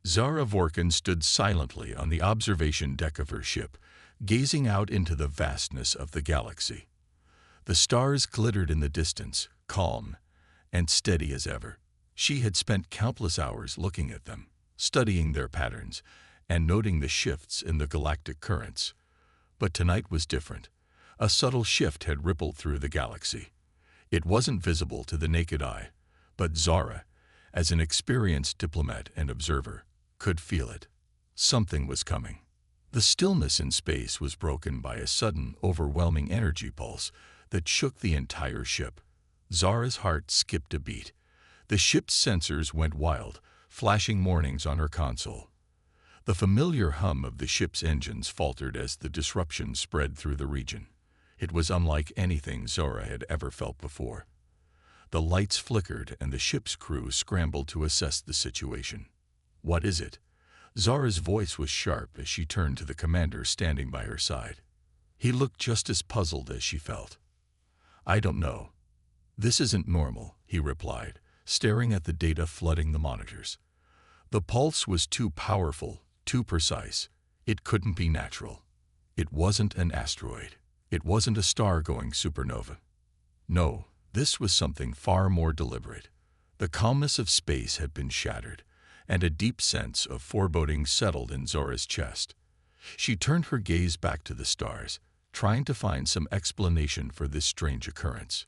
Zara Vorkin stood silently on the observation deck of her ship, gazing out into the vastness of the galaxy. The stars glittered in the distance, calm and steady as ever. She had spent countless hours looking at them, studying their patterns, and noting the shifts in the galactic currents. But tonight was different. A subtle shift had rippled through the galaxy. It wasn't visible to the naked eye, but Zara, as an experienced diplomat and observer, could feel it. Something was coming. The stillness in space was broken by a sudden, overwhelming energy pulse that shook the entire ship. Zara's heart skipped a beat. The ship's sensors went wild, flashing warnings on her console. The familiar hum of the ship's engines faltered as the disruption spread through the region. It was unlike anything Zara had ever felt before. The lights flickered and the ship's crew scrambled to assess the situation. "What is it?" Zara's voice was sharp as she turned to the commander standing by her side. He looked just as puzzled as she felt. "I don't know. This isn't normal," he replied, staring at the data flooding the monitors. The pulse was too powerful, too precise. It couldn't be natural. It wasn't an asteroid. It wasn't a star-going supernova. No, this was something far more deliberate. The calmness of space had been shattered, and a deep sense of foreboding settled in Zora's chest. She turned her gaze back to the stars, trying to find some explanation for this strange occurrence,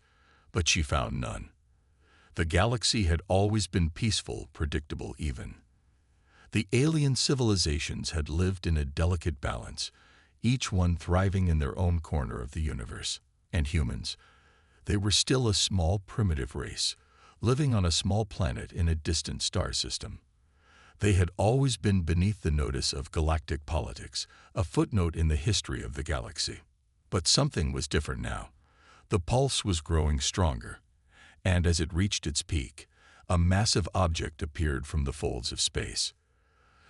but she found none. The galaxy had always been peaceful, predictable even. The alien civilizations had lived in a delicate balance, each one thriving in their own corner of the universe. And humans, they were still a small, primitive race, living on a small planet in a distant star system. They had always been beneath the notice of galactic politics, a footnote in the history of the galaxy. But something was different now. The pulse was growing stronger, and as it reached its peak, a massive object appeared from the folds of space.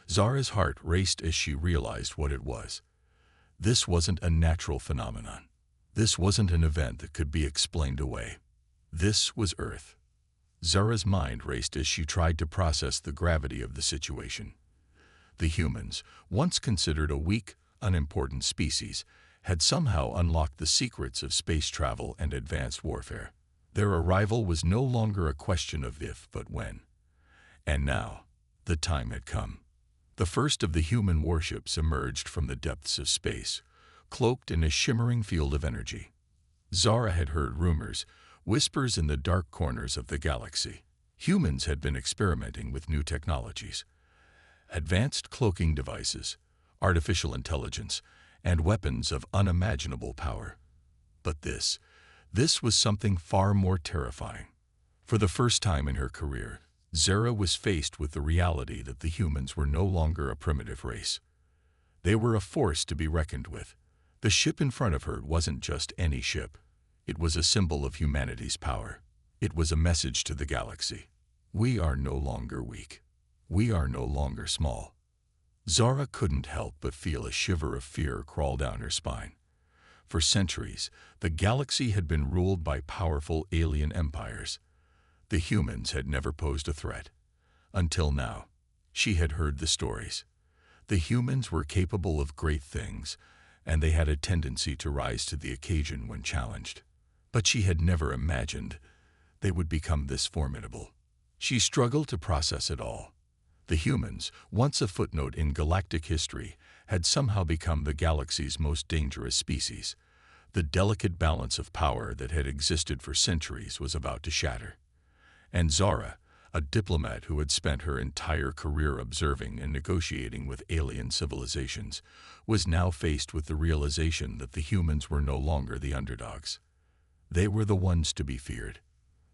Zara's heart raced as she realized what it was. This wasn't a natural phenomenon. This wasn't an event that could be explained away. This was Earth. Zara's mind raced as she tried to process the gravity of the situation. The humans, once considered a weak, unimportant species, had somehow unlocked the secrets of space travel and advanced warfare. Their arrival was no longer a question of if, but when. And now, the time had come. The first of the human warships emerged from the depths of space, cloaked in a shimmering field of energy. Zara had heard rumors, whispers in the dark corners of the galaxy. Humans had been experimenting with new technologies. Advanced cloaking devices, artificial intelligence, and weapons of unimaginable power. But this was something far more terrifying. For the first time in her career, Zara was faced with the reality that the humans were no longer a primitive race. They were a force to be reckoned with. The ship in front of her wasn't just any ship. It was a symbol of humanity's power. It was a message to the galaxy. We are no longer weak. We are no longer small. Zara couldn't help but feel a shiver of fear crawl down her spine. For centuries, the galaxy had been ruled by powerful alien empires. The humans had never posed a threat. Until now, she had heard the stories. The humans were capable of great things, and they had a tendency to rise to the occasion when challenged. But she had never imagined they would become this formidable. She struggled to process it all. The humans, once a footnote in galactic history, had somehow become the galaxy's most dangerous species. The delicate balance of power that had existed for centuries was about to shatter. And Zara, a diplomat who had spent her entire career observing and negotiating with alien civilizations, was now faced with the realization that the humans were no longer the underdogs. They were the ones to be feared.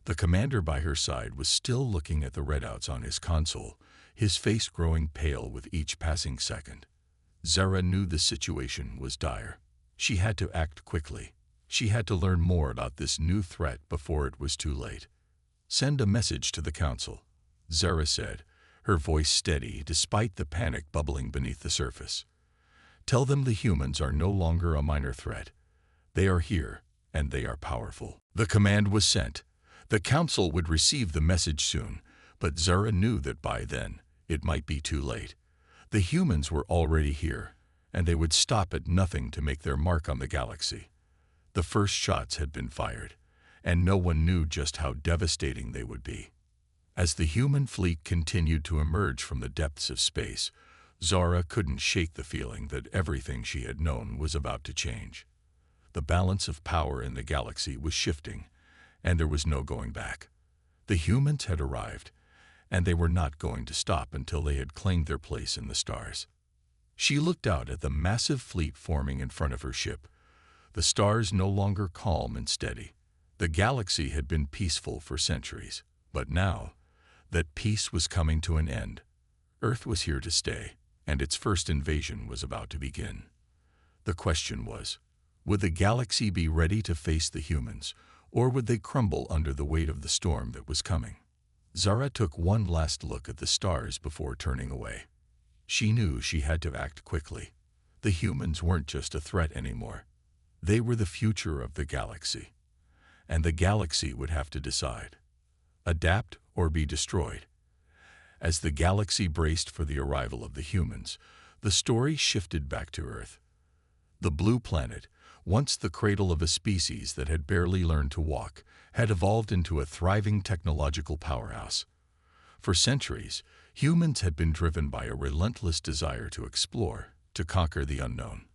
The commander by her side was still looking at the readouts on his console, his face growing pale with each passing second. Zara knew the situation was dire. She had to act quickly. She had to learn more about this new threat before it was too late. "Send a message to the council," Zara said, her voice steady despite the panic bubbling beneath the surface. "Tell them the humans are no longer a minor threat. They are here, and they are powerful." The command was sent. The council would receive the message soon, but Zara knew that by then, It might be too late. The humans were already here, and they would stop at nothing to make their mark on the galaxy. The first shots had been fired, and no one knew just how devastating they would be. As the human fleet continued to emerge from the depths of space, Zara couldn't shake the feeling that everything she had known was about to change. The balance of power in the galaxy was shifting, and there was no going back. The humans had arrived, and they were not going to stop until they had claimed their place in the stars. She looked out at the massive fleet forming in front of her ship, the stars no longer calm and steady. The galaxy had been peaceful for centuries, but now, that peace was coming to an end. Earth was here to stay, and its first invasion was about to begin. The question was, would the galaxy be ready to face the humans, or would they crumble under the weight of the storm that was coming? Zara took one last look at the stars before turning away. She knew she had to act quickly. The humans weren't just a threat anymore. They were the future of the galaxy, and the galaxy would have to decide: adapt or be destroyed. As the galaxy braced for the arrival of the humans, the story shifted back to Earth. The blue planet, once the cradle of a species that had barely learned to walk, had evolved into a thriving technological powerhouse. For centuries, humans had been driven by a relentless desire to explore, to conquer the unknown.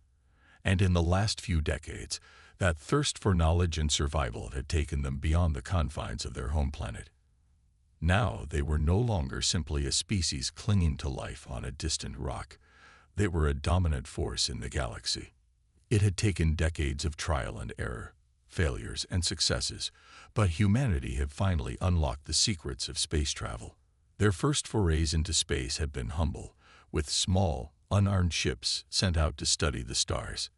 And in the last few decades, that thirst for knowledge and survival had taken them beyond the confines of their home planet. Now they were no longer simply a species clinging to life on a distant rock. They were a dominant force in the galaxy. It had taken decades of trial and error, failures and successes, but humanity had finally unlocked the secrets of space travel. Their first forays into space had been humble, with small, unarmed ships sent out to study the stars.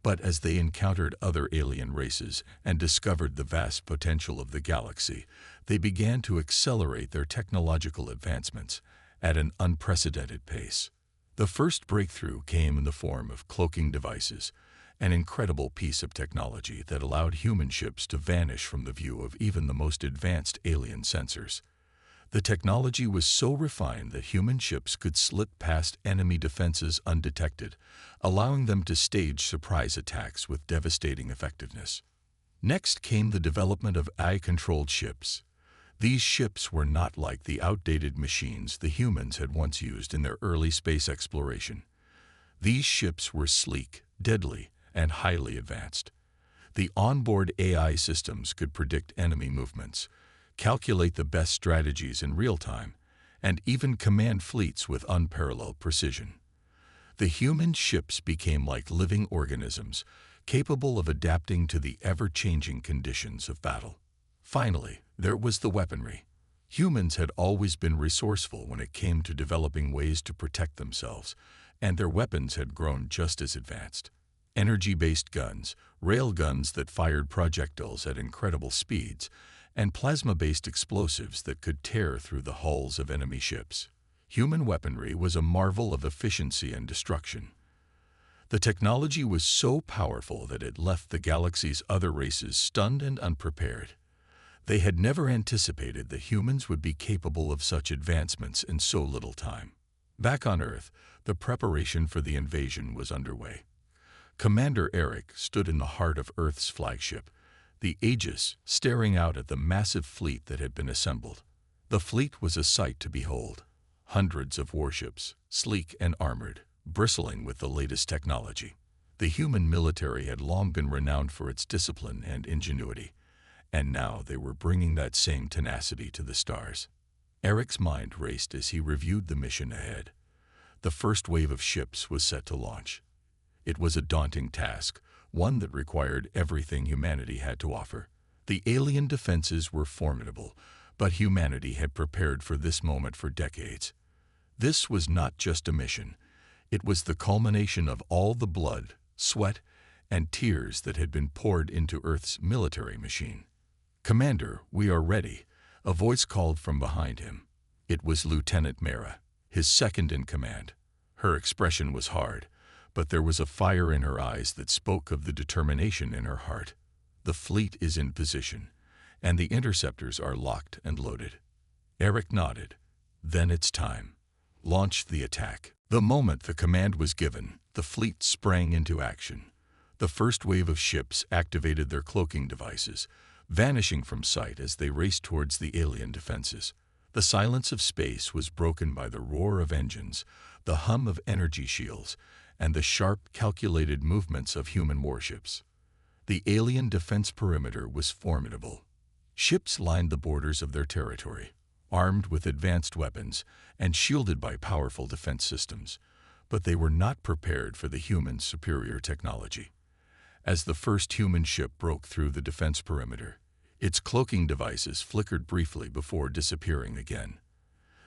But as they encountered other alien races and discovered the vast potential of the galaxy, they began to accelerate their technological advancements at an unprecedented pace. The first breakthrough came in the form of cloaking devices, an incredible piece of technology that allowed human ships to vanish from the view of even the most advanced alien sensors. The technology was so refined that human ships could slip past enemy defenses undetected, allowing them to stage surprise attacks with devastating effectiveness. Next came the development of AI-controlled ships. These ships were not like the outdated machines the humans had once used in their early space exploration. These ships were sleek, deadly, and highly advanced. The onboard AI systems could predict enemy movements, calculate the best strategies in real time, and even command fleets with unparalleled precision. The human ships became like living organisms, capable of adapting to the ever-changing conditions of battle. Finally, there was the weaponry. Humans had always been resourceful when it came to developing ways to protect themselves, and their weapons had grown just as advanced. Energy-based guns, railguns that fired projectiles at incredible speeds, and plasma-based explosives that could tear through the hulls of enemy ships. Human weaponry was a marvel of efficiency and destruction. The technology was so powerful that it left the galaxy's other races stunned and unprepared. They had never anticipated that humans would be capable of such advancements in so little time. Back on Earth, the preparation for the invasion was underway. Commander Eric stood in the heart of Earth's flagship, the Aegis, staring out at the massive fleet that had been assembled. The fleet was a sight to behold. Hundreds of warships, sleek and armored, bristling with the latest technology. The human military had long been renowned for its discipline and ingenuity, and now they were bringing that same tenacity to the stars. Eric's mind raced as he reviewed the mission ahead. The first wave of ships was set to launch. It was a daunting task, one that required everything humanity had to offer. The alien defenses were formidable, but humanity had prepared for this moment for decades. This was not just a mission. It was the culmination of all the blood, sweat, and tears that had been poured into Earth's military machine. "Commander, we are ready," a voice called from behind him. It was Lieutenant Mara, his second in command. Her expression was hard, but there was a fire in her eyes that spoke of the determination in her heart. "The fleet is in position, and the interceptors are locked and loaded." Eric nodded. "Then it's time. launched the attack. The moment the command was given, the fleet sprang into action. The first wave of ships activated their cloaking devices, vanishing from sight as they raced towards the alien defenses. The silence of space was broken by the roar of engines, the hum of energy shields, and the sharp, calculated movements of human warships. The alien defense perimeter was formidable. Ships lined the borders of their territory, armed with advanced weapons and shielded by powerful defense systems, but they were not prepared for the humans' superior technology. As the first human ship broke through the defense perimeter, its cloaking devices flickered briefly before disappearing again.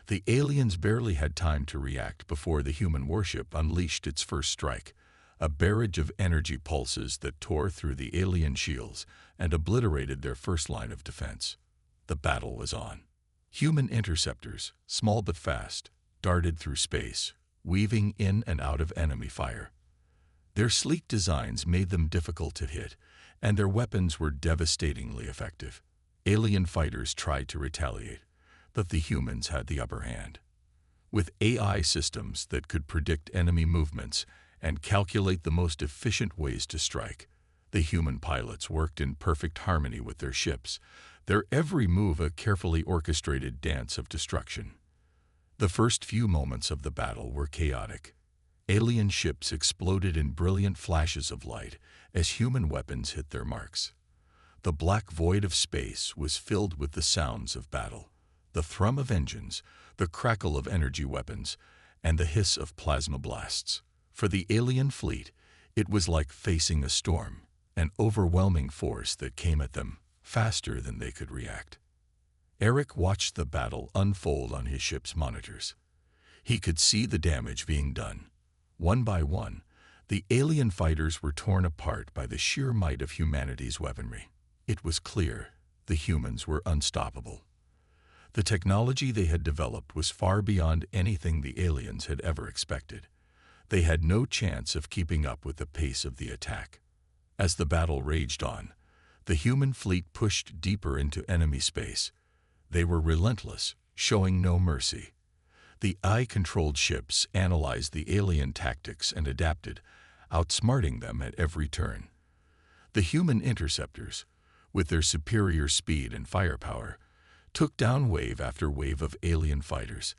The aliens barely had time to react before the human warship unleashed its first strike, a barrage of energy pulses that tore through the alien shields and obliterated their first line of defense. The battle was on. Human interceptors, small but fast, darted through space, weaving in and out of enemy fire. Their sleek designs made them difficult to hit, and their weapons were devastatingly effective. Alien fighters tried to retaliate, but the humans had the upper hand. With AI systems that could predict enemy movements and calculate the most efficient ways to strike, the human pilots worked in perfect harmony with their ships, their every move a carefully orchestrated dance of destruction. The first few moments of the battle were chaotic. Alien ships exploded in brilliant flashes of light as human weapons hit their marks. The black void of space was filled with the sounds of battle, the thrum of engines, the crackle of energy weapons, and the hiss of plasma blasts. For the alien fleet, it was like facing a storm, an overwhelming force that came at them faster than they could react. Eric watched the battle unfold on his ship's monitors. He could see the damage being done. One by one, the alien fighters were torn apart by the sheer might of humanity's weaponry. It was clear the humans were unstoppable. The technology they had developed was far beyond anything the aliens had ever expected. They had no chance of keeping up with the pace of the attack. As the battle raged on, the human fleet pushed deeper into enemy space. They were relentless, showing no mercy. The AI-controlled ships analyzed the alien tactics and adapted, outsmarting them at every turn. The human interceptors, with their superior speed and firepower, took down wave after wave of alien fighters,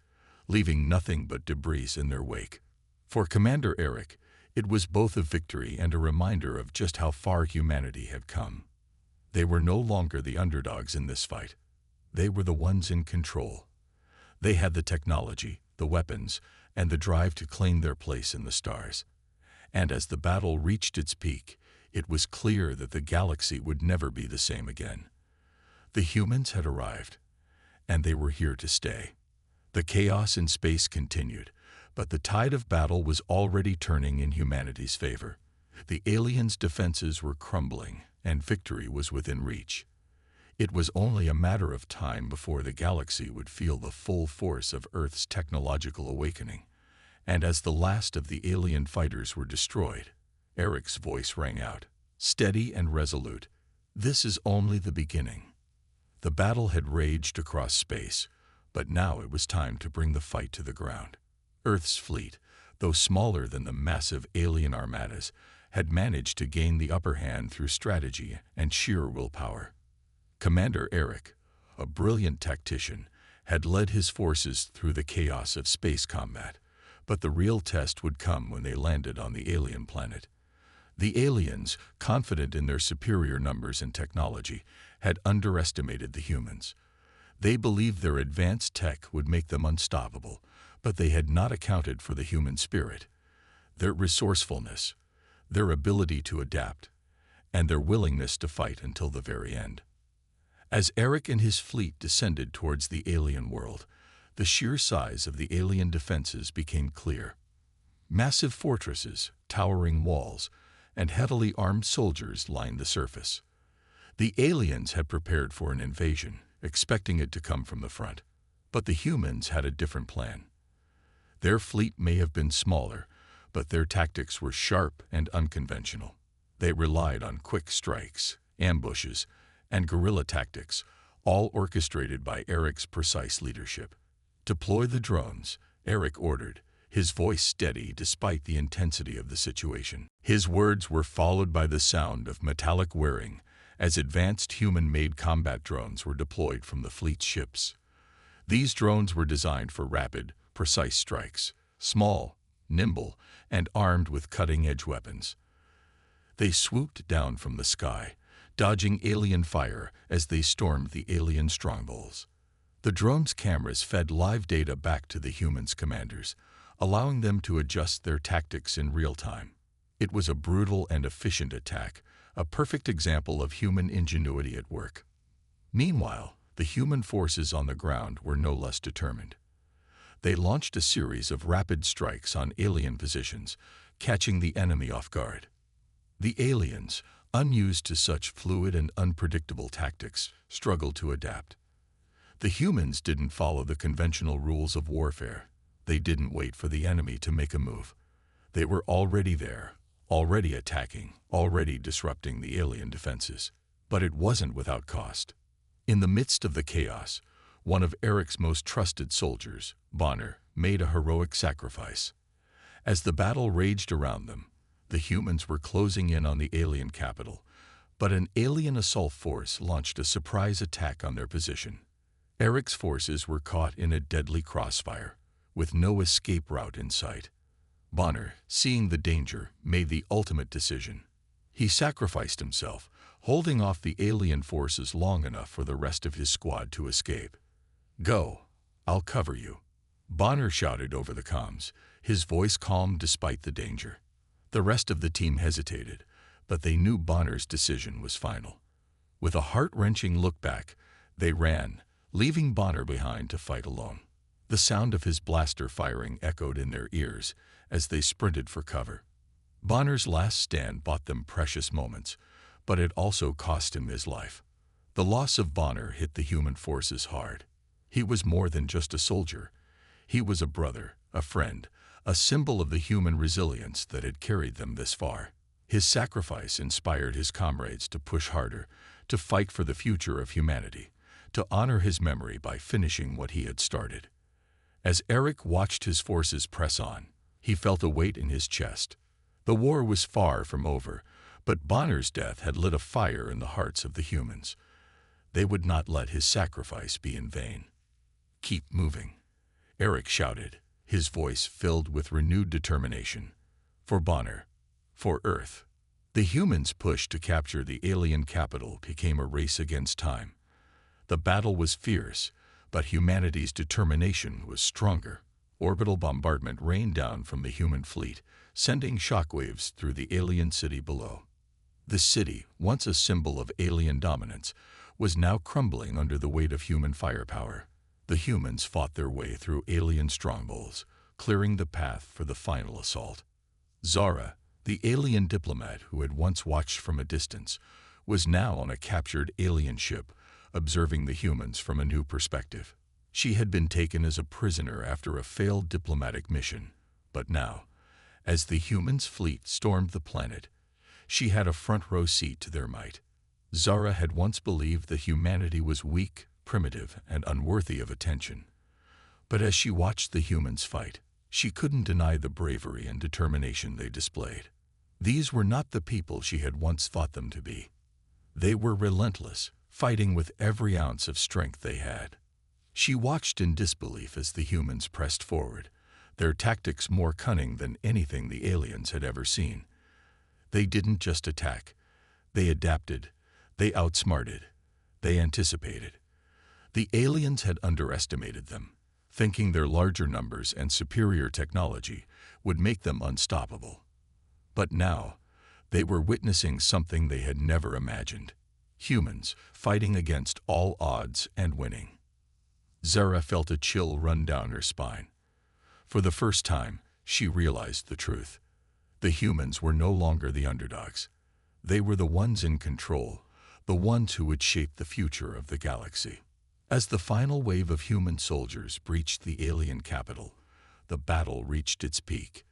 leaving nothing but debris in their wake. For Commander Eric, it was both a victory and a reminder of just how far humanity had come. They were no longer the underdogs in this fight. They were the ones in control. They had the technology, the weapons, and the drive to claim their place in the stars. And as the battle reached its peak, it was clear that the galaxy would never be the same again. The humans had arrived, and they were here to stay. The chaos in space continued, but the tide of battle was already turning in humanity's favor. The aliens' defenses were crumbling, and victory was within reach. It was only a matter of time before the galaxy would feel the full force of Earth's technological awakening. And as the last of the alien fighters were destroyed, Eric's voice rang out, steady and resolute. This is only the beginning. The battle had raged across space, but now it was time to bring the fight to the ground. Earth's fleet, though smaller than the massive alien armadas, had managed to gain the upper hand through strategy and sheer willpower. Commander Eric, a brilliant tactician, had led his forces through the chaos of space combat, but the real test would come when they landed on the alien planet. The aliens, confident in their superior numbers and technology, had underestimated the humans. They believed their advanced tech would make them unstoppable, but they had not accounted for the human spirit, their resourcefulness, their ability to adapt, and their willingness to fight until the very end. As Eric and his fleet descended towards the alien world, the sheer size of the alien defenses became clear. Massive fortresses, towering walls, and heavily armed soldiers lined the surface. The aliens had prepared for an invasion, expecting it to come from the front, but the humans had a different plan. Their fleet may have been smaller, but their tactics were sharp and unconventional. They relied on quick strikes, ambushes, and guerrilla tactics, all orchestrated by Eric's precise leadership. Deploy the drones, Eric ordered, his voice steady despite the intensity of the situation. His words were followed by the sound of metallic whirring as advanced human-made combat drones were deployed from the fleet's ships. These drones were designed for rapid, precise strikes, small, nimble, and armed with cutting-edge weapons. They swooped down from the sky, dodging alien fire as they stormed the alien strongholds. The drone's cameras fed live data back to the humans' commanders, allowing them to adjust their tactics in real time. It was a brutal and efficient attack, a perfect example of human ingenuity at work. Meanwhile, the human forces on the ground were no less determined. They launched a series of rapid strikes on alien positions, catching the enemy off guard. The aliens, unused to such fluid and unpredictable tactics, struggled to adapt. The humans didn't follow the conventional rules of warfare. They didn't wait for the enemy to make a move. They were already there, already attacking, already disrupting the alien defenses. But it wasn't without cost. In the midst of the chaos, one of Eric's most trusted soldiers, Bonner, made a heroic sacrifice. As the battle raged around them, the humans were closing in on the alien capital, but an alien assault force launched a surprise attack on their position. Eric's forces were caught in a deadly crossfire, with no escape route in sight. Bonner, seeing the danger, made the ultimate decision. He sacrificed himself, holding off the alien forces long enough for the rest of his squad to escape. "Go, I'll cover you," Bonner shouted over the comms, his voice calm despite the danger. The rest of the team hesitated, but they knew Bonner's decision was final. With a heart-wrenching look back, they ran, leaving Bonner behind to fight alone. The sound of his blaster firing echoed in their ears as they sprinted for cover. Bonner's last stand bought them precious moments, but it also cost him his life. The loss of Bonner hit the human forces hard. He was more than just a soldier. He was a brother, a friend, a symbol of the human resilience that had carried them this far. His sacrifice inspired his comrades to push harder, to fight for the future of humanity, to honor his memory by finishing what he had started. As Eric watched his forces press on, he felt a weight in his chest. The war was far from over, but Bonner's death had lit a fire in the hearts of the humans. They would not let his sacrifice be in vain. "Keep moving," Eric shouted, his voice filled with renewed determination. For Bonner, for Earth. The humans' push to capture the alien capital became a race against time. The battle was fierce, but humanity's determination was stronger. Orbital bombardment rained down from the human fleet, sending shockwaves through the alien city below. The city, once a symbol of alien dominance, was now crumbling under the weight of human firepower. The humans fought their way through alien strongholds, clearing the path for the final assault. Zara, the alien diplomat who had once watched from a distance, was now on a captured alien ship, observing the humans from a new perspective. She had been taken as a prisoner after a failed diplomatic mission, but now, as the humans' fleet stormed the planet, she had a front-row seat to their might. Zara had once believed that humanity was weak, primitive, and unworthy of attention. But as she watched the humans fight, she couldn't deny the bravery and determination they displayed. These were not the people she had once thought them to be. They were relentless, fighting with every ounce of strength they had. She watched in disbelief as the humans pressed forward, their tactics more cunning than anything the aliens had ever seen. They didn't just attack. They adapted. They outsmarted. They anticipated. The aliens had underestimated them, thinking their larger numbers and superior technology would make them unstoppable. But now, they were witnessing something they had never imagined. Humans fighting against all odds and winning. Zara felt a chill run down her spine. For the first time, she realized the truth. The humans were no longer the underdogs. They were the ones in control, the ones who would shape the future of the galaxy. As the final wave of human soldiers breached the alien capital, the battle reached its peak.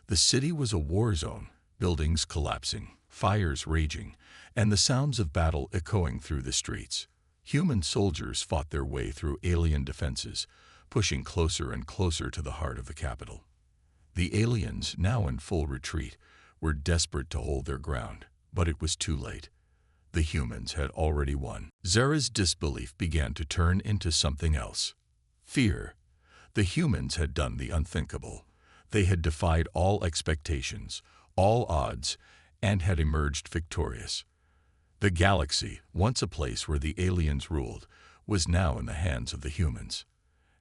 The city was a war zone, buildings collapsing, fires raging, and the sounds of battle echoing through the streets. Human soldiers fought their way through alien defenses, pushing closer and closer to the heart of the capital. The aliens, now in full retreat, were desperate to hold their ground, but it was too late. The humans had already won. Zara's disbelief began to turn into something else. Fear. The humans had done the unthinkable. They had defied all expectations, all odds, and had emerged victorious. The galaxy, once a place where the aliens ruled, was now in the hands of the humans.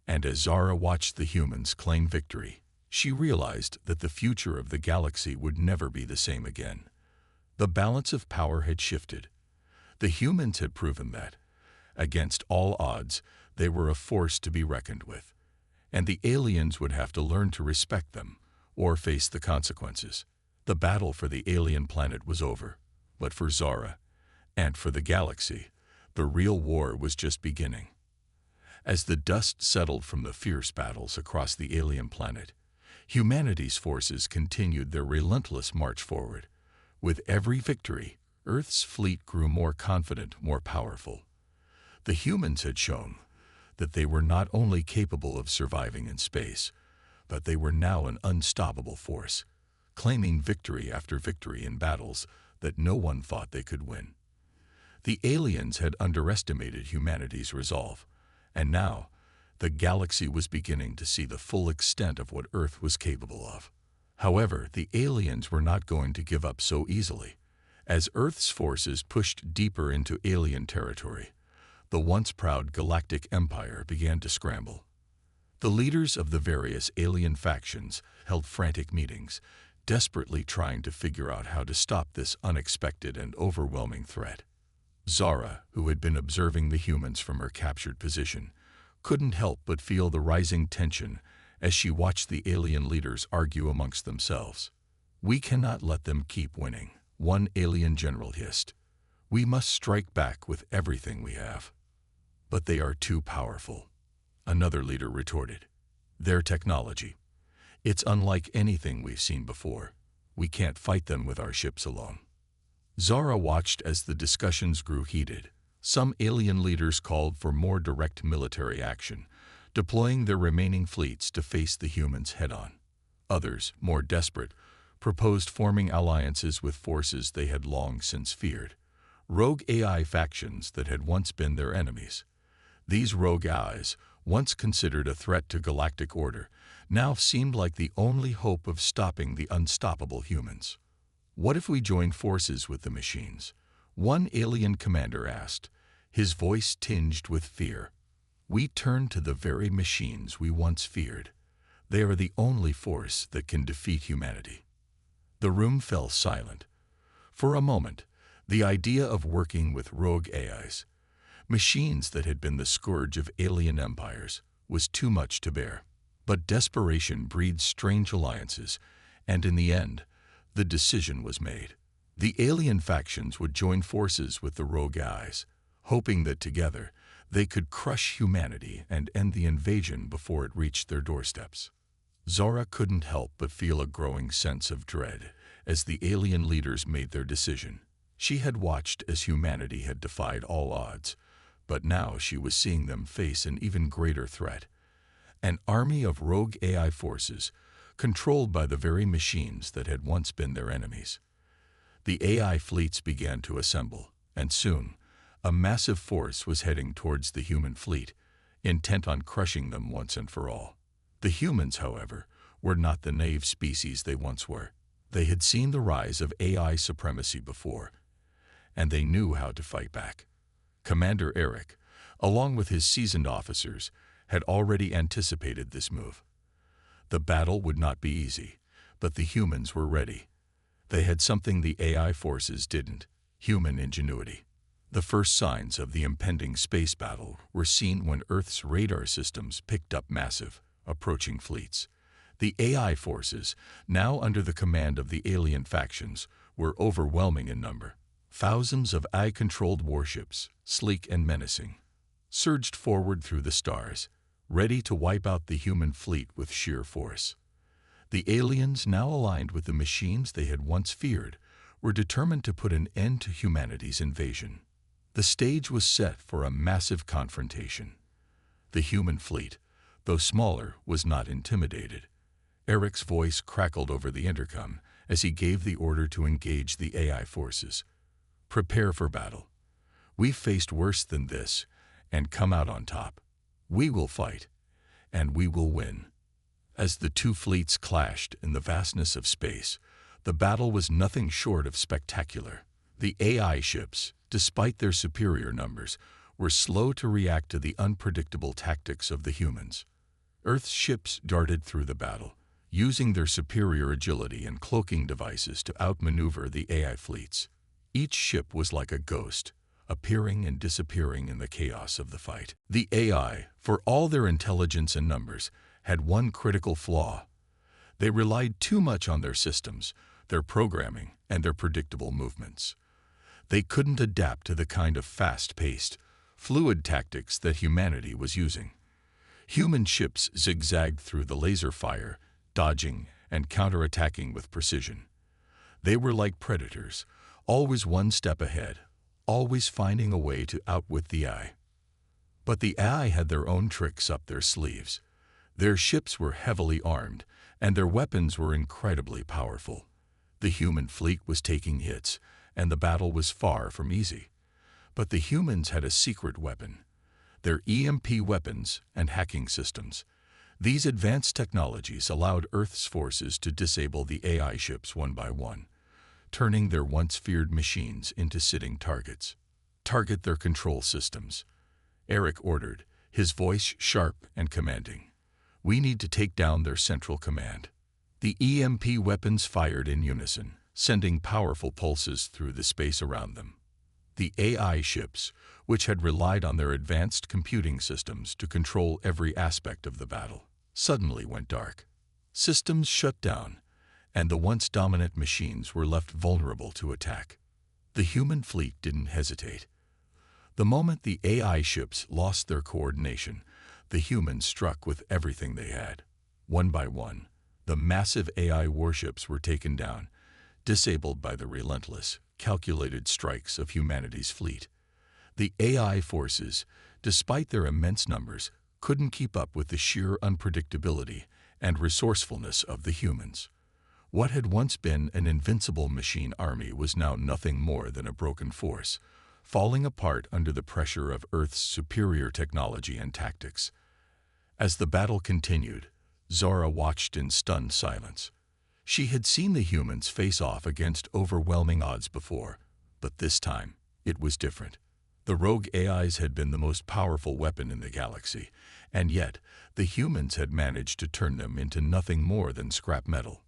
And as Zara watched the humans claim victory, she realized that the future of the galaxy would never be the same again. The balance of power had shifted. The humans had proven that, against all odds, they were a force to be reckoned with, and the aliens would have to learn to respect them or face the consequences. The battle for the alien planet was over, but for Zara, and for the galaxy, the real war was just beginning. As the dust settled from the fierce battles across the alien planet, humanity's forces continued their relentless march forward. With every victory, Earth's fleet grew more confident, more powerful. The humans had shown that they were not only capable of surviving in space, but they were now an unstoppable force, claiming victory after victory in battles that no one thought they could win. The aliens had underestimated humanity's resolve, and now the galaxy was beginning to see the full extent of what Earth was capable of. However, the aliens were not going to give up so easily. As Earth's forces pushed deeper into alien territory, the once proud Galactic Empire began to scramble. The leaders of the various alien factions held frantic meetings, desperately trying to figure out how to stop this unexpected and overwhelming threat. Zara, who had been observing the humans from her captured position, couldn't help but feel the rising tension as she watched the alien leaders argue amongst themselves. "We cannot let them keep winning," one alien general hissed. "We must strike back with everything we have." "But they are too powerful," another leader retorted. "Their technology. It's unlike anything we've seen before. We can't fight them with our ships alone." Zara watched as the discussions grew heated. Some alien leaders called for more direct military action, deploying their remaining fleets to face the humans head-on. Others, more desperate, proposed forming alliances with forces they had long since feared, rogue AI factions that had once been their enemies. These rogue allies, once considered a threat to galactic order, now seemed like the only hope of stopping the unstoppable humans. "What if we join forces with the machines?" one alien commander asked, his voice tinged with fear. "We turn to the very machines we once feared. They are the only force that can defeat humanity." The room fell silent. For a moment, the idea of working with rogue AIs, machines that had been the scourge of alien empires, was too much to bear. But desperation breeds strange alliances, and in the end, the decision was made. The alien factions would join forces with the rogue AIs, hoping that together they could crush humanity and end the invasion before it reached their doorsteps. Zara couldn't help but feel a growing sense of dread as the alien leaders made their decision. She had watched as humanity had defied all odds, but now she was seeing them face an even greater threat. An army of rogue AI forces, controlled by the very machines that had once been their enemies. The AI fleets began to assemble, and soon, a massive force was heading towards the human fleet, intent on crushing them once and for all. The humans, however, were not the naive species they once were. They had seen the rise of AI supremacy before, and they knew how to fight back. Commander Eric, along with his seasoned officers, had already anticipated this move. The battle would not be easy, but the humans were ready. They had something the AI forces didn't: human ingenuity. The first signs of the impending space battle were seen when Earth's radar systems picked up massive, approaching fleets. The AI forces, now under the command of the alien factions, were overwhelming in number. Thousands of AI-controlled warships, sleek and menacing, surged forward through the stars, ready to wipe out the human fleet with sheer force. The aliens, now aligned with the machines they had once feared, were determined to put an end to humanity's invasion. The stage was set for a massive confrontation. The human fleet, though smaller, was not intimidated. Eric's voice crackled over the intercom as he gave the order to engage the AI forces. Prepare for battle. We've faced worse than this and come out on top. We will fight, and we will win. As the two fleets clashed in the vastness of space, the battle was nothing short of spectacular. The AI ships, despite their superior numbers, were slow to react to the unpredictable tactics of the humans. Earth's ships darted through the battle, using their superior agility and cloaking devices to outmaneuver the AI fleets. Each ship was like a ghost, appearing and disappearing in the chaos of the fight. The AI, for all their intelligence and numbers, had one critical flaw. They relied too much on their systems, their programming, and their predictable movements. They couldn't adapt to the kind of fast-paced, fluid tactics that humanity was using. Human ships zigzagged through the laser fire, dodging and counterattacking with precision. They were like predators, always one step ahead, always finding a way to outwit the AI. But the AI had their own tricks up their sleeves. Their ships were heavily armed, and their weapons were incredibly powerful. The human fleet was taking hits, and the battle was far from easy. But the humans had a secret weapon: their EMP weapons and hacking systems. These advanced technologies allowed Earth's forces to disable the AI ships one by one, turning their once feared machines into sitting targets. Target their control systems, Eric ordered, his voice sharp and commanding. We need to take down their central command. The EMP weapons fired in unison, sending powerful pulses through the space around them. The AI ships, which had relied on their advanced computing systems to control every aspect of the battle, suddenly went dark. Systems shut down, and the once dominant machines were left vulnerable to attack. The human fleet didn't hesitate. The moment the AI ships lost their coordination, the humans struck with everything they had. One by one, the massive AI warships were taken down, disabled by the relentless, calculated strikes of humanity's fleet. The AI forces, despite their immense numbers, couldn't keep up with the sheer unpredictability and resourcefulness of the humans. What had once been an invincible machine army was now nothing more than a broken force, falling apart under the pressure of Earth's superior technology and tactics. As the battle continued, Zara watched in stunned silence. She had seen the humans face off against overwhelming odds before, but this time it was different. The rogue AIs had been the most powerful weapon in the galaxy, and yet the humans had managed to turn them into nothing more than scrap metal.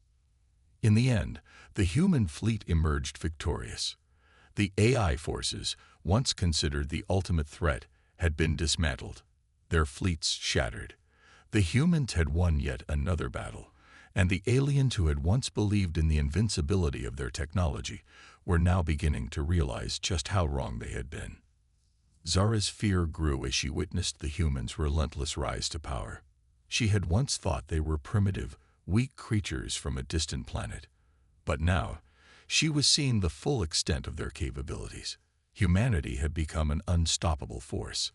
In the end, the human fleet emerged victorious. The AI forces, once considered the ultimate threat, had been dismantled, their fleets shattered. The humans had won yet another battle, and the aliens who had once believed in the invincibility of their technology were now beginning to realize just how wrong they had been. Zara's fear grew as she witnessed the humans' relentless rise to power. She had once thought they were primitive, weak creatures from a distant planet. But now, she was seeing the full extent of their capabilities. Humanity had become an unstoppable force,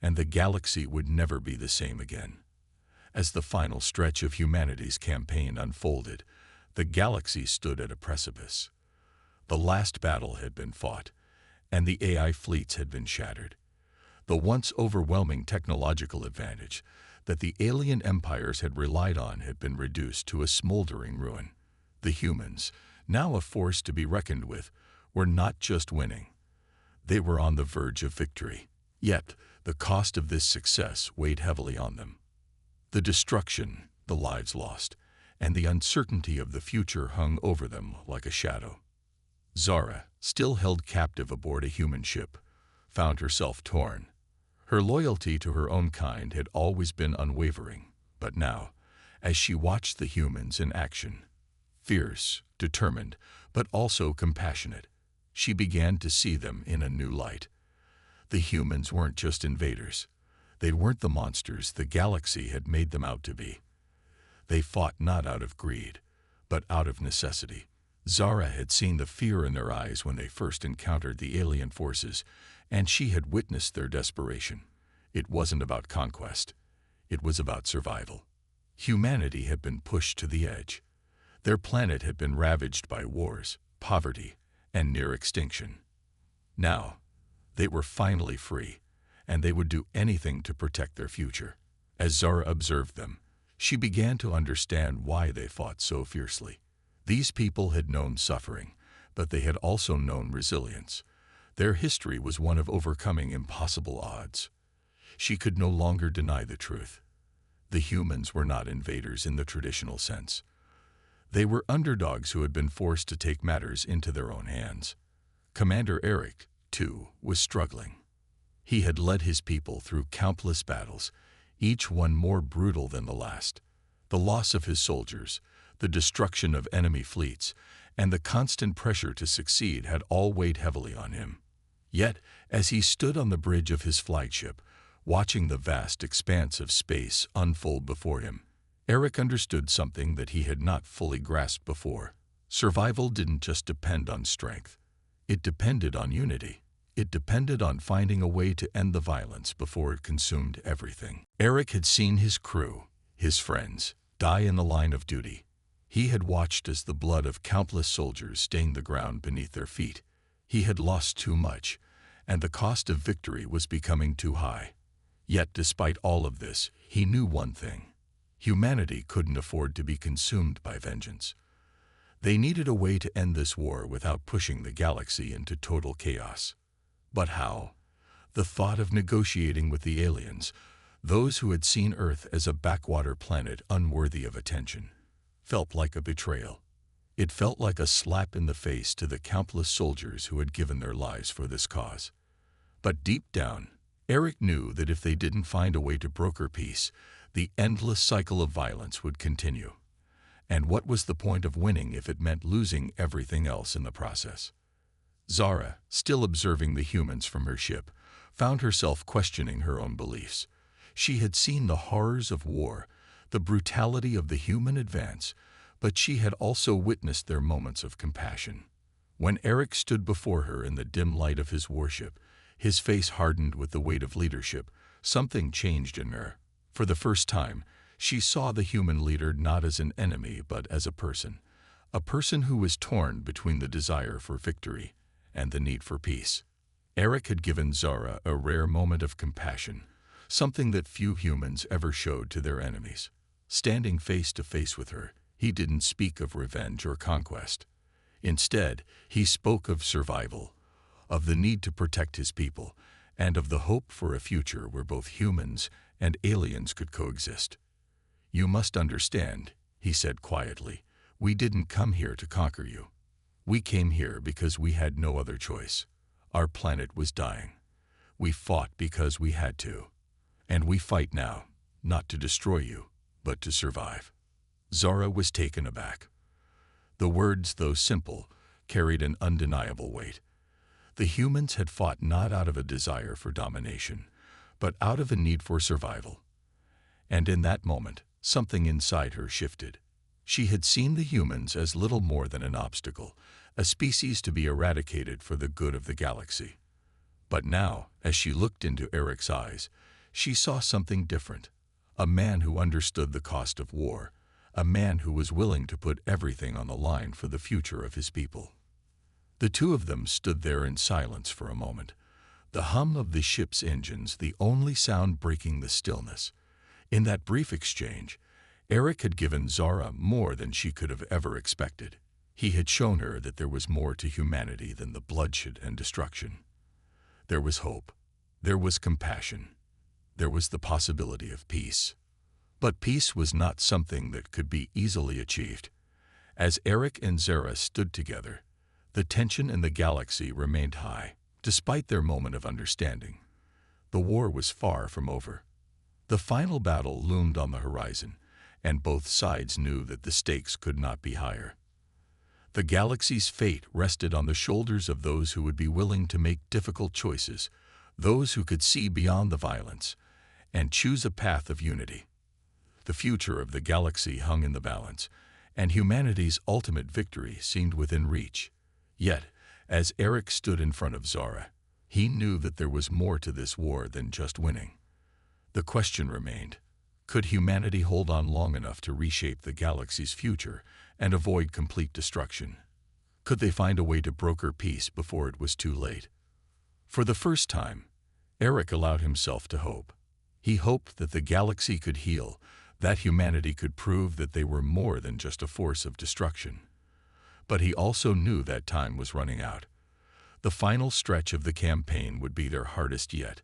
and the galaxy would never be the same again. As the final stretch of humanity's campaign unfolded, the galaxy stood at a precipice. The last battle had been fought, and the AI fleets had been shattered. The once overwhelming technological advantage that the alien empires had relied on had been reduced to a smoldering ruin. The humans, now a force to be reckoned with, were not just winning. They were on the verge of victory. Yet, the cost of this success weighed heavily on them. The destruction, the lives lost, and the uncertainty of the future hung over them like a shadow. Zara, still held captive aboard a human ship, found herself torn. Her loyalty to her own kind had always been unwavering, but now, as she watched the humans in action, fierce, determined, but also compassionate, she began to see them in a new light. The humans weren't just invaders. They weren't the monsters the galaxy had made them out to be. They fought not out of greed, but out of necessity. Zara had seen the fear in their eyes when they first encountered the alien forces, and she had witnessed their desperation. It wasn't about conquest. It was about survival. Humanity had been pushed to the edge. Their planet had been ravaged by wars, poverty, and near extinction. Now, they were finally free, and they would do anything to protect their future. As Zara observed them, she began to understand why they fought so fiercely. These people had known suffering, but they had also known resilience. Their history was one of overcoming impossible odds. She could no longer deny the truth. The humans were not invaders in the traditional sense. They were underdogs who had been forced to take matters into their own hands. Commander Eric, too, was struggling. He had led his people through countless battles, each one more brutal than the last. The loss of his soldiers, the destruction of enemy fleets, and the constant pressure to succeed had all weighed heavily on him. Yet, as he stood on the bridge of his flagship, watching the vast expanse of space unfold before him, Eric understood something that he had not fully grasped before. Survival didn't just depend on strength. It depended on unity. It depended on finding a way to end the violence before it consumed everything. Eric had seen his crew, his friends, die in the line of duty. He had watched as the blood of countless soldiers stained the ground beneath their feet. He had lost too much, and the cost of victory was becoming too high. Yet, despite all of this, he knew one thing. Humanity couldn't afford to be consumed by vengeance. They needed a way to end this war without pushing the galaxy into total chaos. But how? The thought of negotiating with the aliens, those who had seen Earth as a backwater planet unworthy of attention, felt like a betrayal. It felt like a slap in the face to the countless soldiers who had given their lives for this cause. But deep down, Eric knew that if they didn't find a way to broker peace, the endless cycle of violence would continue. And what was the point of winning if it meant losing everything else in the process? Zara, still observing the humans from her ship, found herself questioning her own beliefs. She had seen the horrors of war, the brutality of the human advance, but she had also witnessed their moments of compassion. When Eric stood before her in the dim light of his warship, his face hardened with the weight of leadership, something changed in her. For the first time, she saw the human leader not as an enemy but as a person who was torn between the desire for victory and the need for peace. Eric had given Zara a rare moment of compassion, something that few humans ever showed to their enemies. Standing face to face with her, he didn't speak of revenge or conquest. Instead, he spoke of survival, of the need to protect his people, and of the hope for a future where both humans and aliens could coexist. "You must understand," he said quietly, "we didn't come here to conquer you. We came here because we had no other choice. Our planet was dying. We fought because we had to. And we fight now, not to destroy you, but to survive." Zara was taken aback. The words, though simple, carried an undeniable weight. The humans had fought not out of a desire for domination, but out of a need for survival. And in that moment, something inside her shifted. She had seen the humans as little more than an obstacle, a species to be eradicated for the good of the galaxy. But now, as she looked into Eric's eyes, she saw something different. A man who understood the cost of war, a man who was willing to put everything on the line for the future of his people. The two of them stood there in silence for a moment, the hum of the ship's engines the only sound breaking the stillness. In that brief exchange, Eric had given Zara more than she could have ever expected. He had shown her that there was more to humanity than the bloodshed and destruction. There was hope. There was compassion. There was the possibility of peace. But peace was not something that could be easily achieved. As Eric and Zara stood together, the tension in the galaxy remained high. Despite their moment of understanding, the war was far from over. The final battle loomed on the horizon, and both sides knew that the stakes could not be higher. The galaxy's fate rested on the shoulders of those who would be willing to make difficult choices, those who could see beyond the violence and choose a path of unity. The future of the galaxy hung in the balance, and humanity's ultimate victory seemed within reach. Yet, as Eric stood in front of Zara, he knew that there was more to this war than just winning. The question remained, Could humanity hold on long enough to reshape the galaxy's future and avoid complete destruction? Could they find a way to broker peace before it was too late? For the first time, Eric allowed himself to hope. He hoped that the galaxy could heal, that humanity could prove that they were more than just a force of destruction. But he also knew that time was running out. The final stretch of the campaign would be their hardest yet,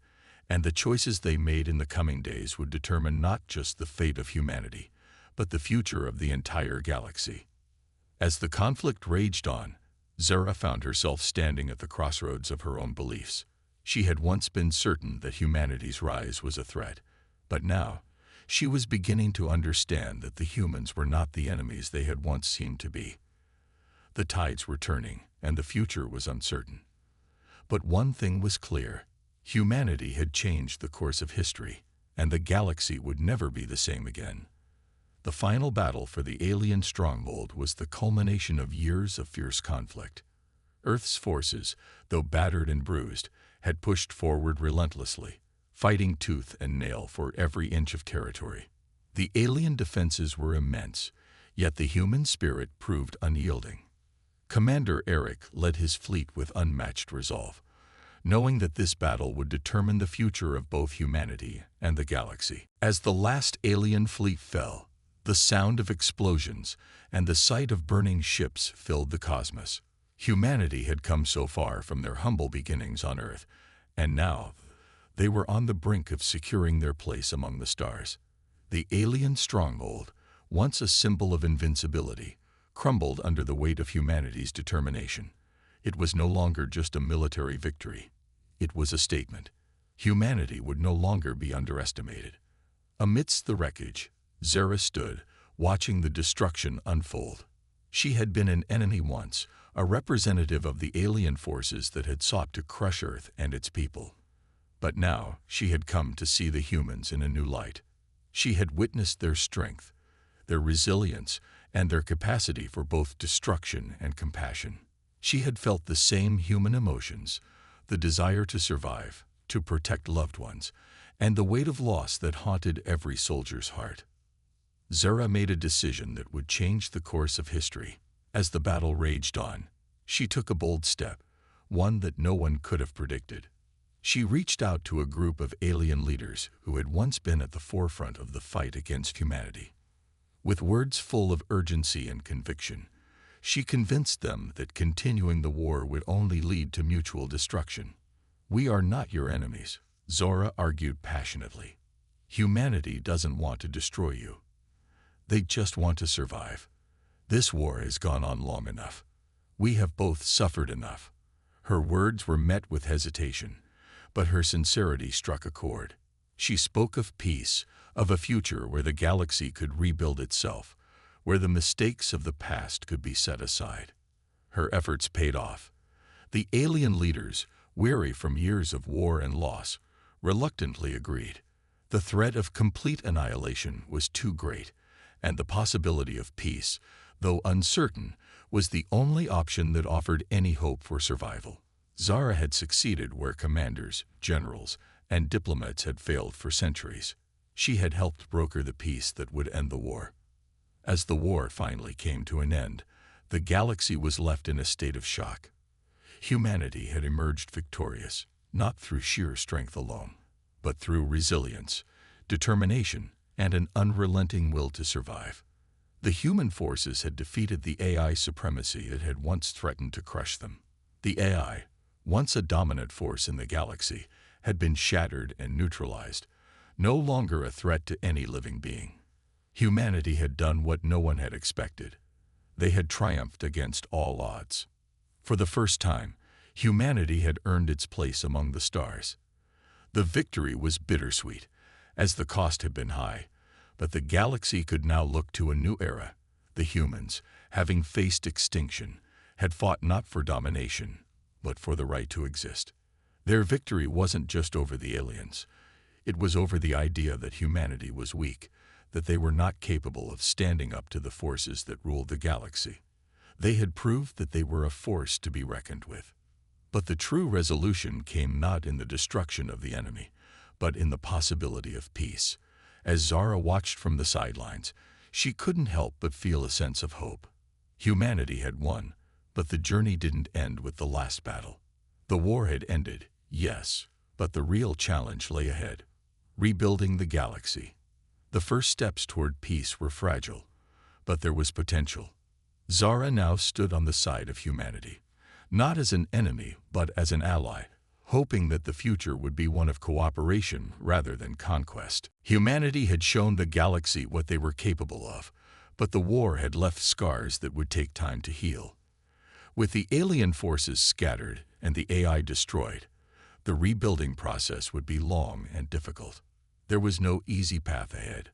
and the choices they made in the coming days would determine not just the fate of humanity, but the future of the entire galaxy. As the conflict raged on, Zara found herself standing at the crossroads of her own beliefs. She had once been certain that humanity's rise was a threat, but now she was beginning to understand that the humans were not the enemies they had once seemed to be. The tides were turning, and the future was uncertain. But one thing was clear: humanity had changed the course of history, and the galaxy would never be the same again. The final battle for the alien stronghold was the culmination of years of fierce conflict. Earth's forces, though battered and bruised, had pushed forward relentlessly, fighting tooth and nail for every inch of territory. The alien defenses were immense, yet the human spirit proved unyielding. Commander Eric led his fleet with unmatched resolve, knowing that this battle would determine the future of both humanity and the galaxy. As the last alien fleet fell, the sound of explosions and the sight of burning ships filled the cosmos. Humanity had come so far from their humble beginnings on Earth, and now they were on the brink of securing their place among the stars. The alien stronghold, once a symbol of invincibility, crumbled under the weight of humanity's determination. It was no longer just a military victory. It was a statement. Humanity would no longer be underestimated. Amidst the wreckage, Zara stood, watching the destruction unfold. She had been an enemy once, a representative of the alien forces that had sought to crush Earth and its people. But now she had come to see the humans in a new light. She had witnessed their strength, their resilience, and their capacity for both destruction and compassion. She had felt the same human emotions, the desire to survive, to protect loved ones, and the weight of loss that haunted every soldier's heart. Zara made a decision that would change the course of history. As the battle raged on, she took a bold step, one that no one could have predicted. She reached out to a group of alien leaders who had once been at the forefront of the fight against humanity. With words full of urgency and conviction, she convinced them that continuing the war would only lead to mutual destruction. "We are not your enemies," Zora argued passionately. "Humanity doesn't want to destroy you. They just want to survive. This war has gone on long enough. We have both suffered enough." Her words were met with hesitation, but her sincerity struck a chord. She spoke of peace, of a future where the galaxy could rebuild itself, where the mistakes of the past could be set aside. Her efforts paid off. The alien leaders, weary from years of war and loss, reluctantly agreed. The threat of complete annihilation was too great, and the possibility of peace, though uncertain, was the only option that offered any hope for survival. Zara had succeeded where commanders, generals, and diplomats had failed for centuries. She had helped broker the peace that would end the war. As the war finally came to an end, the galaxy was left in a state of shock. Humanity had emerged victorious, not through sheer strength alone, but through resilience, determination, and an unrelenting will to survive. The human forces had defeated the AI supremacy that had once threatened to crush them. The AI, once a dominant force in the galaxy, had been shattered and neutralized, no longer a threat to any living being. Humanity had done what no one had expected. They had triumphed against all odds. For the first time, humanity had earned its place among the stars. The victory was bittersweet, as the cost had been high, but the galaxy could now look to a new era. The humans, having faced extinction, had fought not for domination, but for the right to exist. Their victory wasn't just over the aliens. It was over the idea that humanity was weak, that they were not capable of standing up to the forces that ruled the galaxy. They had proved that they were a force to be reckoned with. But the true resolution came not in the destruction of the enemy, but in the possibility of peace. As Zara watched from the sidelines, she couldn't help but feel a sense of hope. Humanity had won, but the journey didn't end with the last battle. The war had ended, yes, but the real challenge lay ahead: rebuilding the galaxy. The first steps toward peace were fragile, but there was potential. Zara now stood on the side of humanity, not as an enemy but as an ally, hoping that the future would be one of cooperation rather than conquest. Humanity had shown the galaxy what they were capable of, but the war had left scars that would take time to heal. With the alien forces scattered and the AI destroyed, the rebuilding process would be long and difficult. There was no easy path ahead.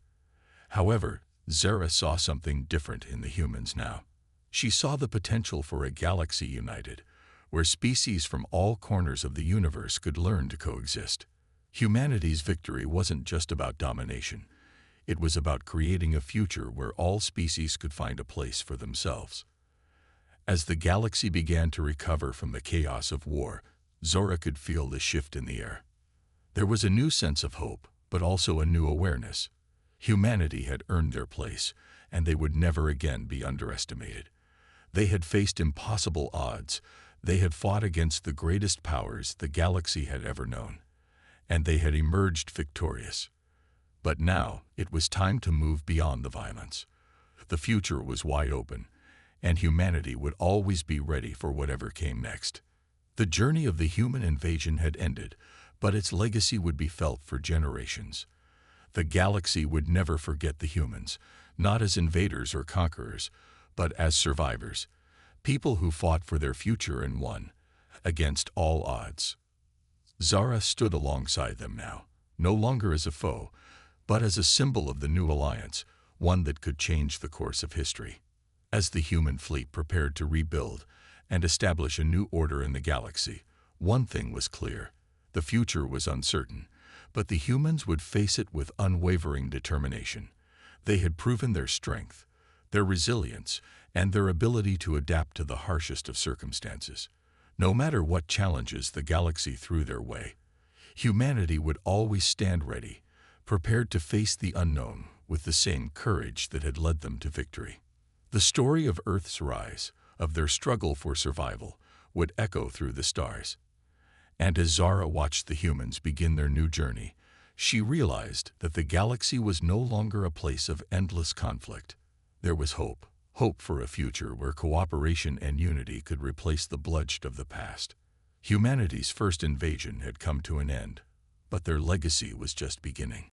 However, Zara saw something different in the humans now. She saw the potential for a galaxy united, where species from all corners of the universe could learn to coexist. Humanity's victory wasn't just about domination. It was about creating a future where all species could find a place for themselves. As the galaxy began to recover from the chaos of war, Zora could feel the shift in the air. There was a new sense of hope, but also a new awareness. Humanity had earned their place, and they would never again be underestimated. They had faced impossible odds. They had fought against the greatest powers the galaxy had ever known, and they had emerged victorious. But now it was time to move beyond the violence. The future was wide open, and humanity would always be ready for whatever came next. The journey of the human invasion had ended, but its legacy would be felt for generations. The galaxy would never forget the humans, not as invaders or conquerors, but as survivors, people who fought for their future and won, against all odds. Zara stood alongside them now, no longer as a foe, but as a symbol of the new alliance, one that could change the course of history. As the human fleet prepared to rebuild and establish a new order in the galaxy, one thing was clear: the future was uncertain, but the humans would face it with unwavering determination. They had proven their strength, their resilience, and their ability to adapt to the harshest of circumstances. No matter what challenges the galaxy threw their way, humanity would always stand ready, prepared to face the unknown with the same courage that had led them to victory. The story of Earth's rise, of their struggle for survival, would echo through the stars. And as Zara watched the humans begin their new journey, she realized that the galaxy was no longer a place of endless conflict. There was hope, hope for a future where cooperation and unity could replace the bloodshed of the past. Humanity's first invasion had come to an end, but their legacy was just beginning.